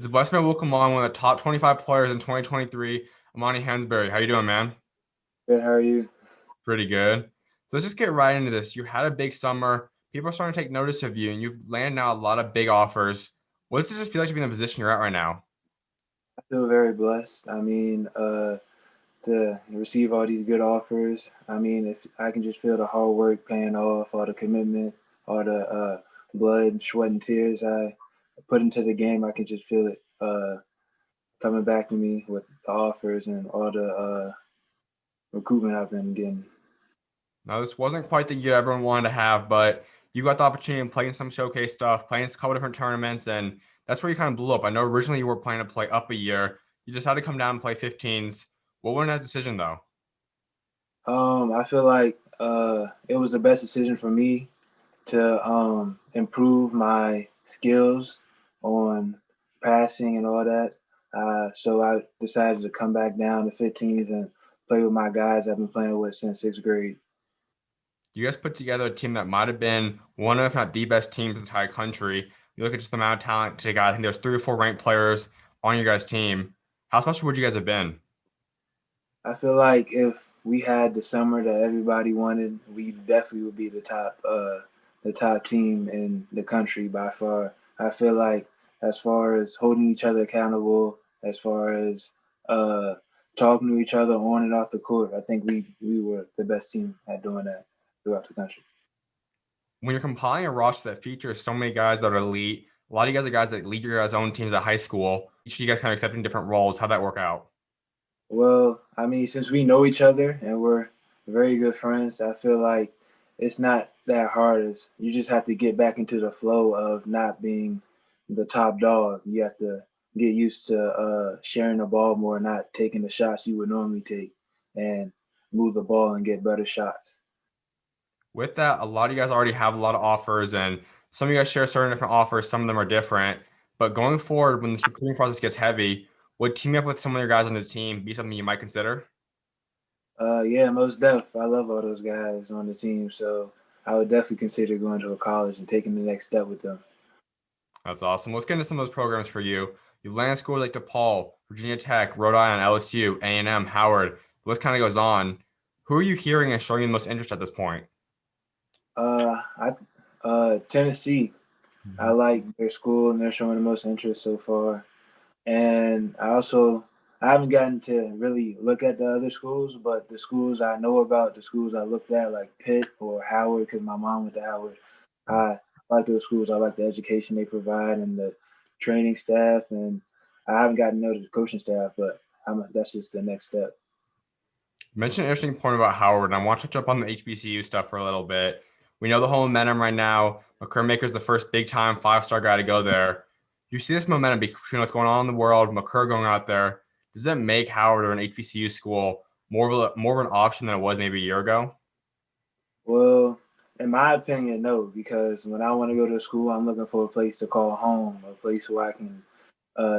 It's a blessing to welcome on one of the top 25 players in 2023, Amani Hansberry. How you doing, man? Good, how are you? Pretty good. So let's just get right into this. You had a big summer. People are starting to take notice of you, and you've landed now a lot of big offers. What does it just feel like to be in the position you're at right now? I feel very blessed. To receive all these good offers. If I can just feel the hard work paying off, all the commitment, all the blood, sweat, and tears I put into the game, I can just feel it coming back to me with the offers and all the recruitment I've been getting. Now, this wasn't quite the year everyone wanted to have, but you got the opportunity to play in some showcase stuff, playing in a couple different tournaments, and that's where you kind of blew up. I know originally you were planning to play up a year. You decided to come down and play 15s. What went in that decision, though? I feel like it was the best decision for me to improve my skills on passing and all that. So I decided to come back down to 15s and play with my guys I've been playing with since sixth grade. You guys put together a team that might have been one of, if not the best teams in the entire country. You look at just the amount of talent together. I think there's three or four ranked players on your guys' team. How special would you guys have been? I feel like if we had the summer that everybody wanted, we definitely would be the top team in the country by far. I feel like as far as holding each other accountable, as far as uh, talking to each other on and off the court, I think we were the best team at doing that throughout the country. When you're compiling a roster that features so many guys that are elite, a lot of you guys are guys that lead your guys' own teams at high school. Each of you guys kind of accepting different roles. How'd that work out? Well, since we know each other and we're very good friends, I feel like it's not that hard. You just have to get back into the flow of not being the top dog. You have to get used to sharing the ball more, not taking the shots you would normally take, and move the ball and get better shots. With that, a lot of you guys already have a lot of offers, and some of you guys share certain different offers. Some of them are different. But going forward, when this recruiting process gets heavy, would teaming up with some of your guys on the team be something you might consider? Yeah, most def. I love all those guys on the team, so I would definitely consider going to a college and taking the next step with them. That's awesome. Let's get into some of those programs for you. You've landed schools like DePaul, Virginia Tech, Rhode Island, LSU, A&M, Howard. The list kind of goes on. Who are you hearing and showing you the most interest at this point? I Tennessee. I Mhm. like their school and they're showing the most interest so far. And I haven't gotten to really look at the other schools, but the schools I know about, the schools I looked at, like Pitt or Howard, because my mom went to Howard. I like those schools. I like the education they provide and the training staff. And I haven't gotten to know the coaching staff, but that's just the next step. You mentioned an interesting point about Howard, and I want to touch up on the HBCU stuff for a little bit. We know the whole momentum right now. Maker's the first big time five-star guy to go there. You see this momentum between what's going on in the world, McCur going out there. Does that make Howard or an HBCU school more of an option than it was maybe a year ago? Well, in my opinion, no, because when I want to go to school, I'm looking for a place to call home, a place where I can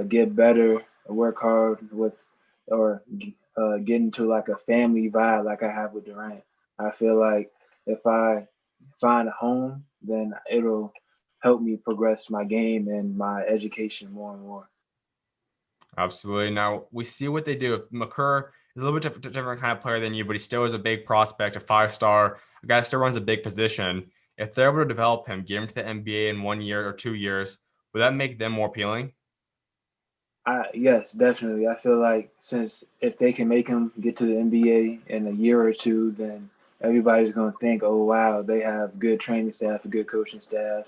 get better, work hard with, or get into like a family vibe like I have with Durant. I feel like if I find a home, then it'll help me progress my game and my education more and more. Absolutely. Now we see what they do. McCurr is a little bit different kind of player than you, but he still is a big prospect, a five-star, a guy that still runs a big position. If they're able to develop him, get him to the NBA in 1 year or 2 years, would that make them more appealing? Yes, definitely. I feel like since if they can make him get to the NBA in a year or two, then everybody's going to think, oh, wow, they have good training staff, a good coaching staff,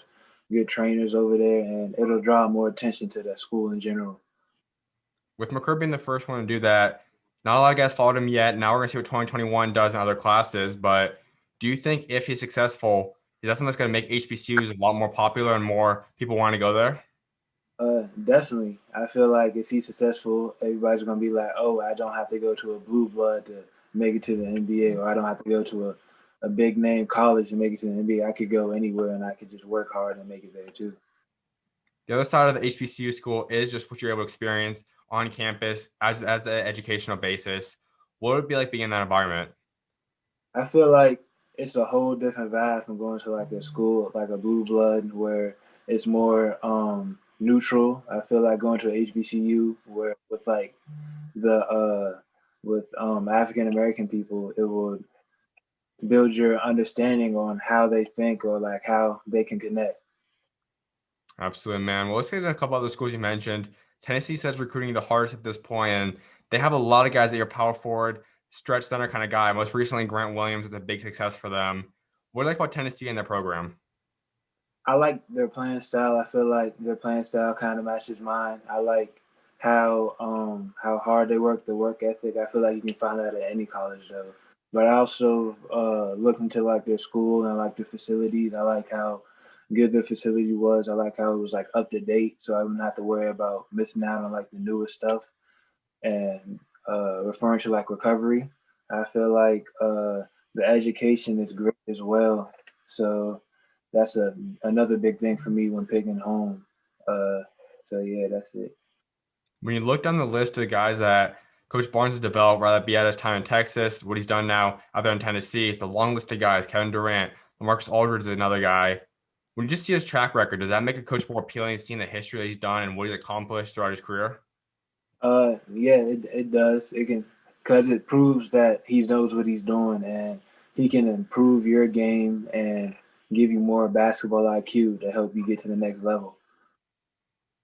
good trainers over there, and it'll draw more attention to that school in general. With McCurr being the first one to do that, not a lot of guys followed him yet. Now we're going to see what 2021 does in other classes. But do you think if he's successful, is that something that's going to make HBCUs a lot more popular and more people want to go there? Definitely. I feel like if he's successful, everybody's gonna be like, "Oh, I don't have to go to a blue blood to make it to the NBA, or I don't have to go to a big name college to make it to the NBA. I could go anywhere, and I could just work hard and make it there too." The other side of the HBCU school is just what you're able to experience on campus as an educational basis. What would it be like being in that environment? I feel like it's a whole different vibe from going to like a school like a blue blood where it's more neutral. I feel like going to HBCU where with like the with African American people, it would build your understanding on how they think or like how they can connect. Absolutely, man. Well, let's get into a couple other schools you mentioned. Tennessee says recruiting the hardest at this point, and they have a lot of guys that are power forward, stretch center kind of guy. Most recently, Grant Williams is a big success for them. What do you like about Tennessee and their program? I like their playing style. I feel like their playing style kind of matches mine. I like how hard they work, the work ethic. I feel like you can find that at any college though. But I also look into like their school and like the facilities. I like how good the facility was. I like how it was like up to date, so I wouldn't have to worry about missing out on like the newest stuff. And referring to like recovery, I feel like the education is great as well. So that's another big thing for me when picking home. Uh, so yeah, that's it. When you look down the list of guys that Coach Barnes has developed, whether it be at his time in Texas, what he's done now out there in Tennessee, it's a long list of guys. Kevin Durant, LaMarcus Aldridge is another guy. When you just see his track record, does that make a coach more appealing, seeing the history that he's done and what he's accomplished throughout his career? Yeah, it does. It can because it proves that he knows what he's doing and he can improve your game and give you more basketball IQ to help you get to the next level.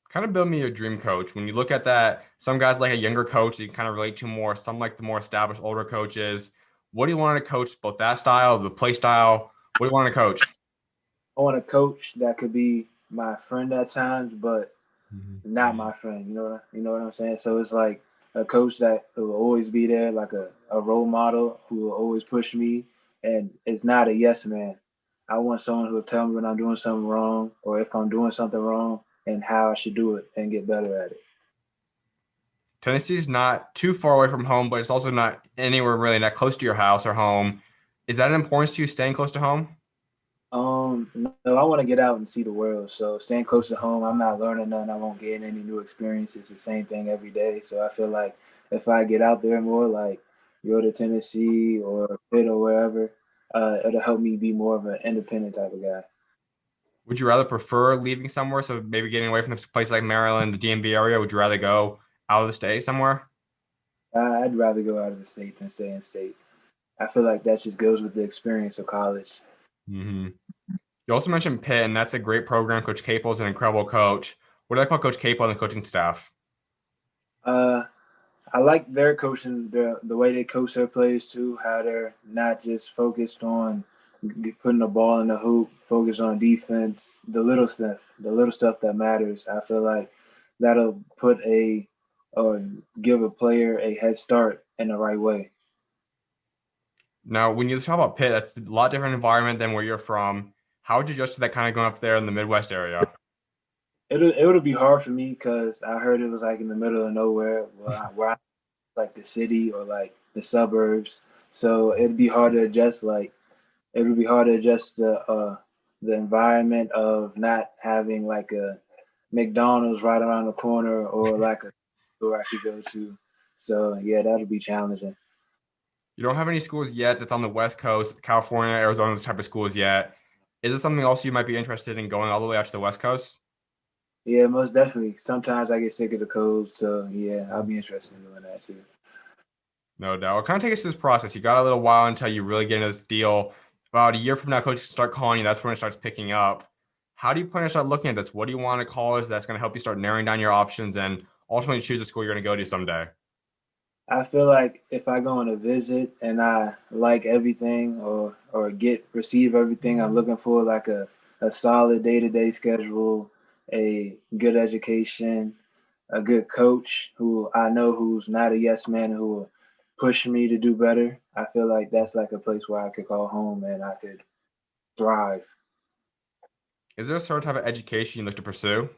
Kind of build me your dream coach. When you look at that, some guys like a younger coach that you can kind of relate to more, some like the more established older coaches. What do you want to coach? Both that style, the play style. What do you want to coach? I want a coach that could be my friend at times, but Mhm. not my friend. You know what I'm saying. So it's like a coach that will always be there, like a role model who will always push me, and it's not a yes man. I want someone who will tell me when I'm doing something wrong or if I'm doing something wrong and how I should do it and get better at it. Tennessee's not too far away from home, but it's also not anywhere really not close to your house or home. Is that an importance to you, staying close to home? No, I want to get out and see the world. So staying close to home, I'm not learning nothing. I won't get any new experiences. The same thing every day. So I feel like if I get out there more, like go to Tennessee or Pitt or wherever, it'll help me be more of an independent type of guy. Would you rather prefer leaving somewhere, so maybe getting away from this place like Maryland, the DMV area? Would you rather go out of the state somewhere? I'd rather go out of the state than stay in state. I feel like that just goes with the experience of college. Hmm. You also mentioned Pitt, and that's a great program. Coach Capel's an incredible coach. What do I call Coach Capel and the coaching staff? Uh, I like their coaching, the way they coach their players too. How they're not just focused on putting the ball in the hoop, focused on defense, the little stuff that matters. I feel like that'll put a or give a player a head start in the right way. Now, when you talk about Pitt, that's a lot different environment than where you're from. How would you adjust to that kind of going up there in the Midwest area? It would be hard for me because I heard it was like in the middle of nowhere where I like the city or like the suburbs. So it'd be hard to adjust. Like it would be hard to adjust the environment of not having like a McDonald's right around the corner or like a store I could go to. So yeah, that'll be challenging. You don't have any schools yet that's on the West Coast, California, Arizona, those type of schools yet. Is it something else you might be interested in going all the way out to the West Coast? Yeah, most definitely. Sometimes I get sick of the code, so yeah, I'll be interested in doing that too. No doubt. Well, kind of take us through this process. You got a little while until you really get into this deal. About a year from now, coaches start calling you. That's when it starts picking up. How do you plan to start looking at this? What do you want to college that's going to help you start narrowing down your options and ultimately choose the school you're going to go to someday? I feel like if I go on a visit and I like everything or get receive everything I'm looking for, like a solid day to day schedule, a good education, a good coach who I know who's not a yes man who will push me to do better. I feel like that's like a place where I could call home and I could thrive. Is there a certain type of education you look to pursue?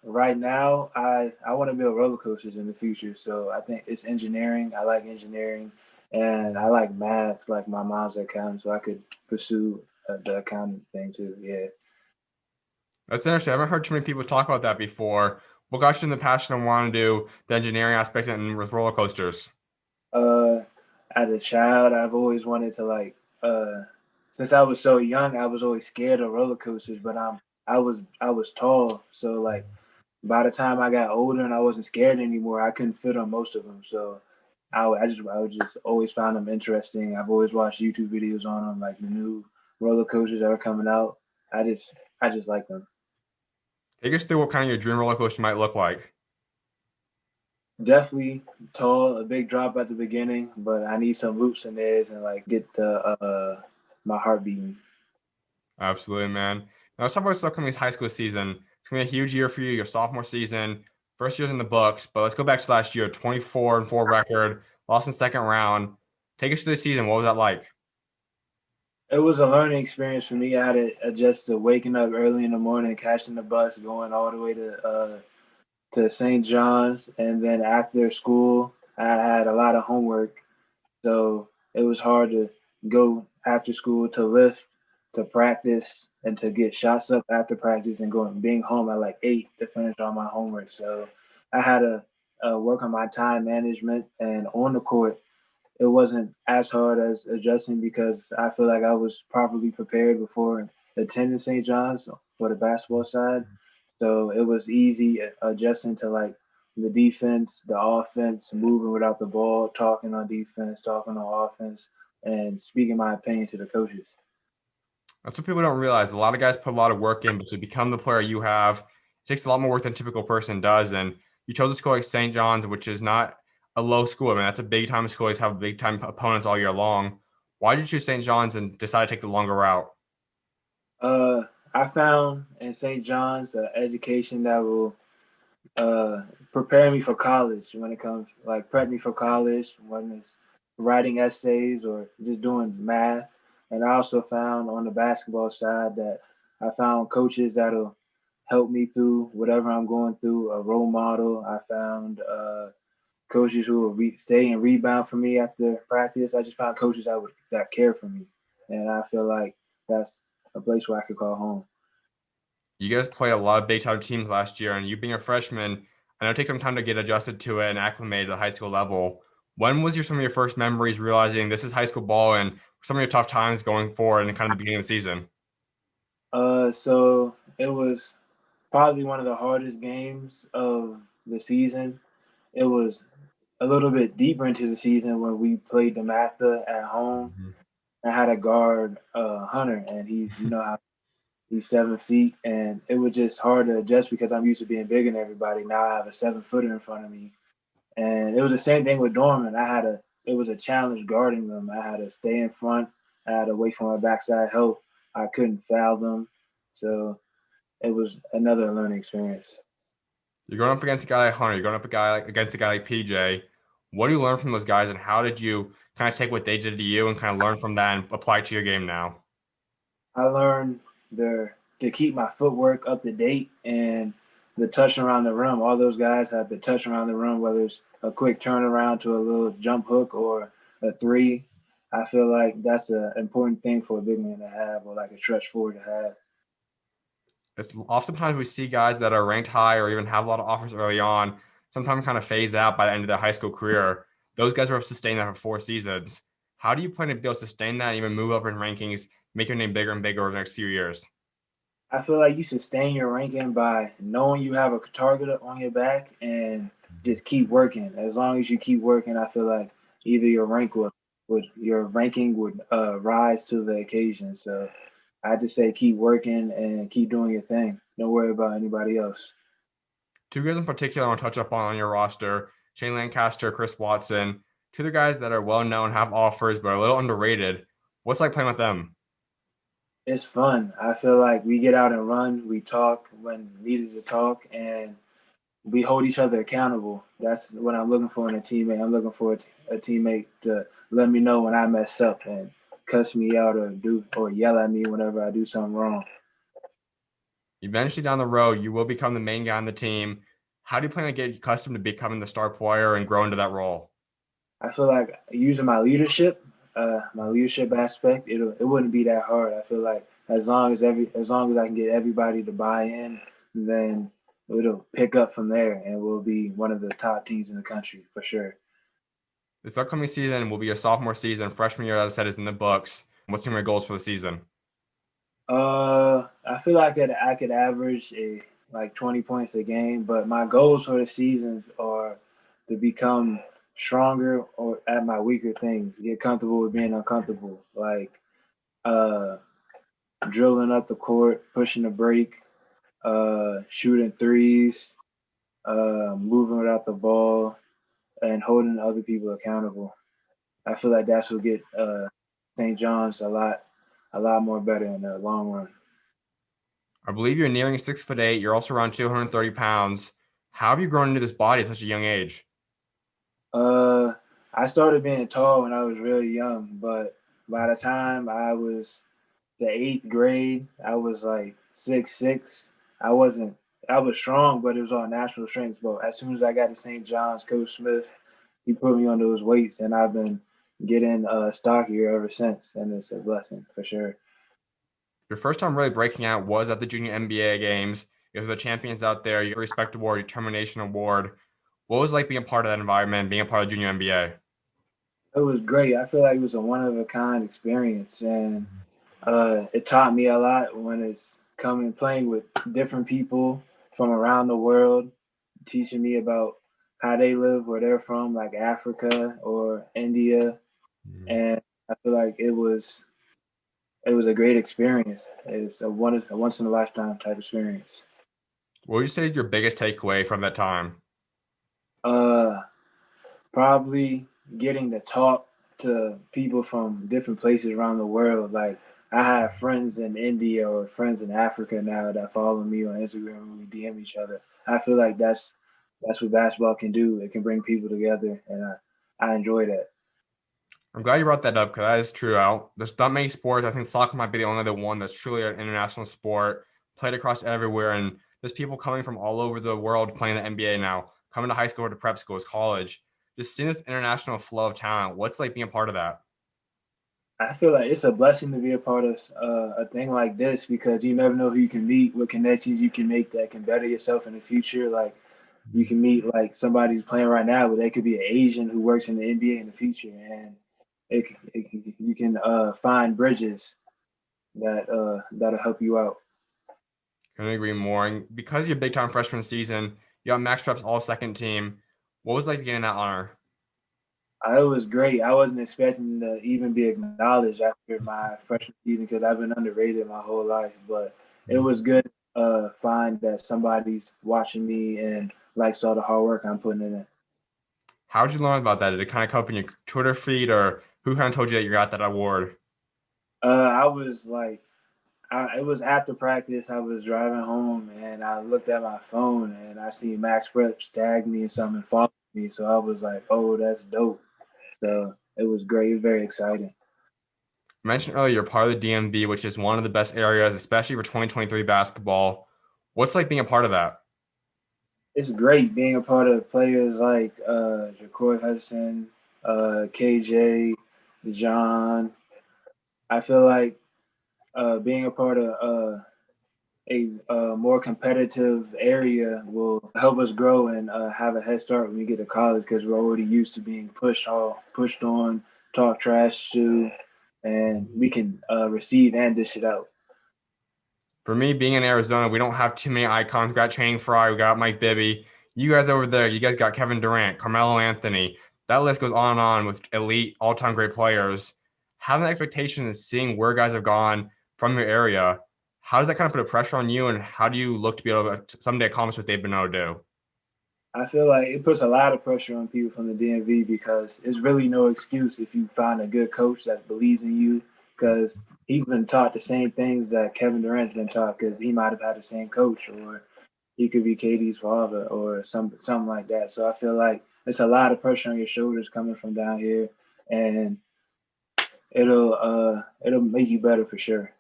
Right now, I want to build roller coasters in the future. So I think it's engineering. I like engineering, and I like math. Like my mom's an accountant, so I could pursue the accounting thing too. Yeah. That's interesting. I haven't heard too many people talk about that before. What got you in the passion and want to do the engineering aspect and with roller coasters? Uh, as a child, I've always wanted to like. Since I was so young, I was always scared of roller coasters, but I was tall, so like by the time I got older and I wasn't scared anymore, I couldn't fit on most of them. So I would just always find them interesting. I've always watched YouTube videos on them, like the new roller coasters that are coming out. I just I just like them. Take us through what kind of your dream roller coaster might look like. Definitely tall, a big drop at the beginning, but I need some loops in there and like get the my heart beating. Absolutely, man. Now let's talk about this upcoming high school season. It's gonna be a huge year for you, your sophomore season. First year's in the books, but let's go back to last year, 24-4 record, lost in second round. Take us through the season. What was that like? It was a learning experience for me. I had to adjust to waking up early in the morning, catching the bus, going all the way to St. John's, and then after school, I had a lot of homework, so it was hard to go after school to lift, to practice, and to get shots up after practice, and going being home at like 8 to finish all my homework. So I had to work on my time management, and on the court, it wasn't as hard as adjusting because I feel like I was properly prepared before attending St. John's for the basketball side. So it was easy adjusting to like the defense, the offense, moving without the ball, talking on defense, talking on offense, and speaking my opinion to the coaches. That's what people don't realize. A lot of guys put a lot of work in, but to become the player you have, it takes a lot more work than a typical person does. And you chose a school like St. John's, which is not a low school. I mean, that's a big time school. They have big time opponents all year long. Why did you choose St. John's and decide to take the longer route? Uh, I found in St. John's an education that will uh, prepare me for college when it comes like prep me for college when it's writing essays or just doing math. And I also found on the basketball side that I found coaches that'll help me through whatever I'm going through, a role model. I found coaches who will stay and rebound for me after practice. I just found coaches that care for me, and I feel like that's a place where I could call home. You guys played a lot of big time teams last year, and you being a freshman, I know it takes some time to get adjusted to it and acclimated to the high school level. When was some of your first memories realizing this is high school ball and some of your tough times going forward and kind of the beginning of the season? So it was probably one of the hardest games of the season. It was a little bit deeper into the season when we played the Matha at home. Mhm. I had a guard, Hunter, and he's how he's 7 feet, and it was just hard to adjust because I'm used to being bigger than everybody. Now I have a 7 footer in front of me, and it was the same thing with Dorman. It was a challenge guarding them. I had to stay in front. I had to wait for my backside help. I couldn't foul them, so it was another learning experience. You're going up against a guy like Hunter. You're going up against a guy like PJ. What do you learn from those guys, and how did you kind of take what they did to you and kind of learn from that and apply it to your game now? I learned to keep my footwork up to date and the touch around the rim. All those guys have the touch around the rim, whether it's a quick turnaround to a little jump hook or a three. I feel like that's an important thing for a big man to have, or like a stretch forward to have. It's oftentimes we see guys that are ranked high or even have a lot of offers early on, sometimes kind of phase out by the end of their high school career. Those guys were able to sustain that for 4 seasons. How do you plan to be able to sustain that and even move up in rankings, make your name bigger and bigger over the next few years? I feel like you sustain your ranking by knowing you have a target on your back and just keep working. As long as you keep working, I feel like either your ranking would rise to the occasion. So I just say keep working and keep doing your thing. Don't worry about anybody else. Two guys in particular I want to touch up on your roster, Shane Lancaster, Chris Watson, two of the guys that are well known, have offers, but are a little underrated. What's it like playing with them? It's fun. I feel like we get out and run, we talk when needed to talk, and we hold each other accountable. That's what I'm looking for in a teammate. I'm looking for a teammate to let me know when I mess up and cuss me out or yell at me whenever I do something wrong. Eventually down the road, you will become the main guy on the team. How do you plan to get accustomed to becoming the star player and grow into that role? I feel like using my leadership aspect, it wouldn't be that hard. I feel like as long as I can get everybody to buy in, then it'll pick up from there, and we'll be one of the top teams in the country for sure. This upcoming season will be your sophomore season. Freshman year, as I said, is in the books. What's some of your goals for the season? I feel feel like I could average like 20 points a game, but my goals for the seasons are to become stronger or at my weaker things, get comfortable with being uncomfortable, like uh, drilling up the court, pushing the break, shooting threes, moving without the ball, and holding other people accountable. I feel like that's what get St. John's a lot more better in the long run. I believe you're nearing 6'8". You're also around 230 pounds. How have you grown into this body at such a young age? Uh, I started being tall when I was really young, but by the time I was the eighth grade, I was like 6'6". I wasn't. I was strong, but it was on natural strength. But as soon as I got to St. John's, Coach Smith, he put me on those weights, and I've been getting stockier ever since, and it's a blessing for sure. Your first time really breaking out was at the Junior NBA games. You the champions out there, your respect award, your termination award. What was it like being a part of that environment, being a part of Junior NBA? It was great. I feel like it was a one of a kind experience, and it taught me a lot when it's coming playing with different people from around the world, teaching me about how they live, where they're from, like Africa or India, and I feel like it was a great experience. It's a once in a lifetime type experience. What would you say is your biggest takeaway from that time? Uh, Probably getting to talk to people from different places around the world. Like I have friends in India or friends in Africa now that follow me on Instagram and we DM each other. I feel like that's what basketball can do. It can bring people together, and I enjoy that. I'm glad you brought that up because that is true. There's not many sports. I think soccer might be the only one that's truly an international sport, played across everywhere. And there's people coming from all over the world playing the NBA now, coming to high school or to prep schools, college. Just seeing this international flow of talent. What's like being a part of that? I feel like it's a blessing to be a part of a thing like this because you never know who you can meet, what connections you can make that can better yourself in the future. Like you can meet like somebody who's playing right now, but they could be an Asian who works in the NBA in the future, and you can find bridges that'll help you out. Couldn't agree more. And because you're big time freshman season, you got max reps all second team. What was it like getting that honor? It was great. I wasn't expecting to even be acknowledged after my freshman season because I've been underrated my whole life. But it was good find that somebody's watching me and likes all the hard work I'm putting in it. How did you learn about that? Did it kind of come up in your Twitter feed, or who kind of told you that you got that award? I was like, it was after practice. I was driving home and I looked at my phone and I see Max Preps tag me and something follow me. So I was like, oh, that's dope. So it was great, very exciting. I mentioned earlier you're part of the DMV, which is one of the best areas, especially for 2023 basketball. What's like being a part of that? It's great being a part of players like Ja'Cory Hudson, KJ, John. I feel like being a part of a more competitive area will help us grow and have a head start when we get to college because we're already used to being pushed on, talk trash to, and we can receive and dish it out. For me, being in Arizona, we don't have too many icons. We got Channing Frye, we got Mike Bibby. You guys over there, you guys got Kevin Durant, Carmelo Anthony. That list goes on and on with elite, all-time great players. Having the expectation and seeing where guys have gone from your area, how does that kind of put a pressure on you, and how do you look to be able to someday accomplish what they've been able to do? I feel like it puts a lot of pressure on people from the DMV because it's really no excuse if you find a good coach that believes in you because he's been taught the same things that Kevin Durant's been taught because he might have had the same coach or he could be KD's father or something like that. So I feel like it's a lot of pressure on your shoulders coming from down here, and it'll make you better for sure.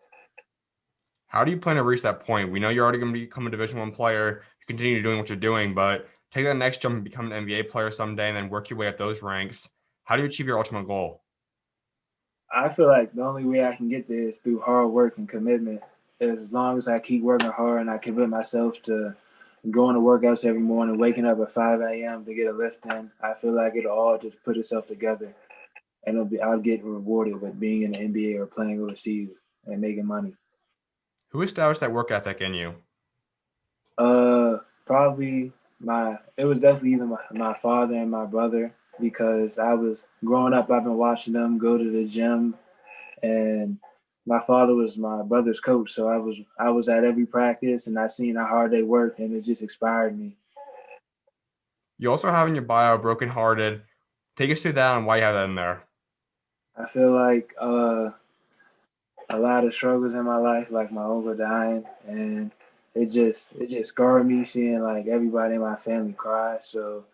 How do you plan to reach that point? We know you're already going to become a Division I player. You continue doing what you're doing, but take that next jump and become an NBA player someday, and then work your way up those ranks. How do you achieve your ultimate goal? I feel like the only way I can get there is through hard work and commitment. As long as I keep working hard and I commit myself to going to workouts every morning, waking up at 5 a.m. to get a lift in, I feel like it'll all just put itself together, and I'll get rewarded with being in the NBA or playing overseas and making money. Who established that work ethic in you? Probably it was definitely either my father and my brother because I was growing up, I've been watching them go to the gym, and my father was my brother's coach, so I was at every practice and I seen how hard they work, and it just inspired me. You also have in your bio brokenhearted. Take us through that and why you have that in there. I feel like a lot of struggles in my life, like my uncle dying, and it just scarred me seeing like everybody in my family cry. So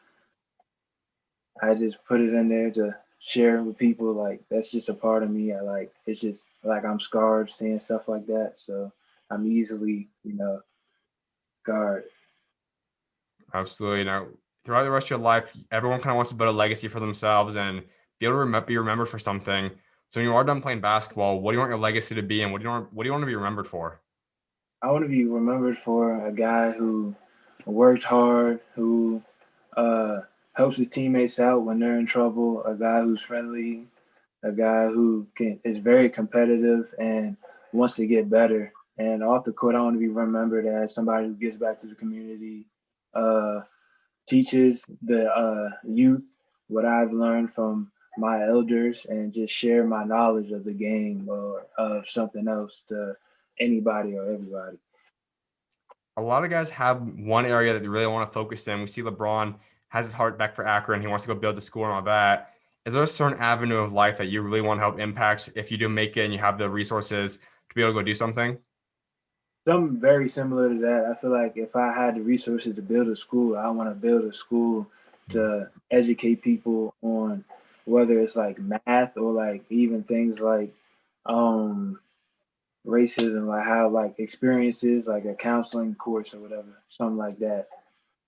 I just put it in there to share with people. Like that's just a part of me. I like it's just like I'm scarred seeing stuff like that. So I'm easily, scarred. Absolutely. Now, throughout the rest of your life, everyone kind of wants to build a legacy for themselves and be able to be remembered for something. So when you are done playing basketball, what do you want your legacy to be, and what do you want to be remembered for? I want to be remembered for a guy who worked hard, who uh, helps his teammates out when they're in trouble, a guy who's friendly, a guy who is very competitive and wants to get better. And off the court, I want to be remembered as somebody who gives back to the community, uh, teaches the youth what I've learned from my elders, and just share my knowledge of the game or of something else to anybody or everybody. A lot of guys have one area that they really want to focus in. We see LeBron has his heart back for Akron. He wants to go build the school and all that. Is there a certain avenue of life that you really want to help impact if you do make it and you have the resources to be able to go do something? Something very similar to that. I feel like if I had the resources to build a school, I want to build a school to educate people on whether it's like math or like even things like um racism, like how like experiences, like a counseling course or whatever, something like that.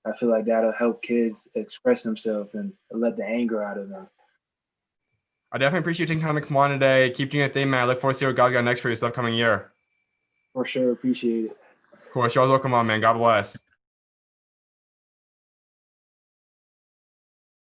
I feel like that'll help kids express themselves and let the anger out of them. I definitely appreciate you taking time to come on today. Keep doing your thing, man. I look forward to see what God's got next for you this upcoming year. For sure, appreciate it. Of course, you're always welcome on, man. God bless.